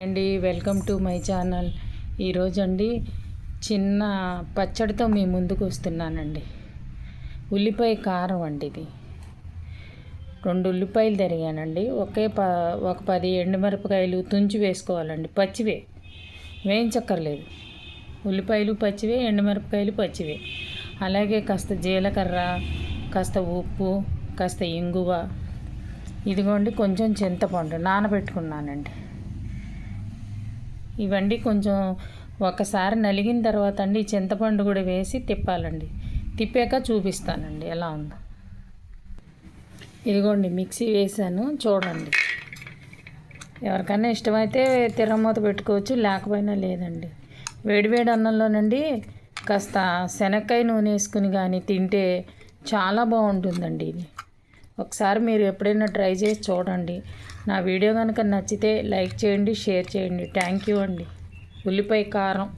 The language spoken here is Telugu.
అండి వెల్కమ్ టు మై ఛానల్. ఈరోజు అండి చిన్న పచ్చడితో మీ ముందుకు వస్తున్నానండి. ఉల్లిపాయ కారం అండి ఇది. 2 ఉల్లిపాయలు తరిగానండి. ఒక 10 ఎండుమిరపకాయలు తుంచి వేసుకోవాలండి. పచ్చివే, వేయించక్కర్లేదు. ఉల్లిపాయలు పచ్చివే, ఎండుమిరపకాయలు పచ్చివే. అలాగే కాస్త జీలకర్ర, కాస్త ఉప్పు, కాస్త ఇంగువ, ఇదిగోండి కొంచెం చింతపండు నానబెట్టుకున్నానండి. ఇవన్నీ కొంచెం ఒకసారి నలిగిన తర్వాత అండి చింతపండు కూడా వేసి తిప్పాలండి. తిప్పాక చూపిస్తానండి ఎలా ఉందో. ఇదిగోండి మిక్సీ వేసాను చూడండి. ఎవరికైనా ఇష్టమైతే తిరగమూత పెట్టుకోవచ్చు, లేకపోయినా లేదండి. వేడివేడి అన్నంలోనండి కాస్త శనక్కాయ నూనె వేసుకుని కానీ తింటే చాలా బాగుంటుందండి ఇది. ఒకసారి మీరు ఎప్పుడైనా ట్రై చేసి చూడండి. నా వీడియో కనుక నచ్చితే లైక్ చేయండి, షేర్ చేయండి. థ్యాంక్ యూ అండి. ఉల్లిపాయ కారం.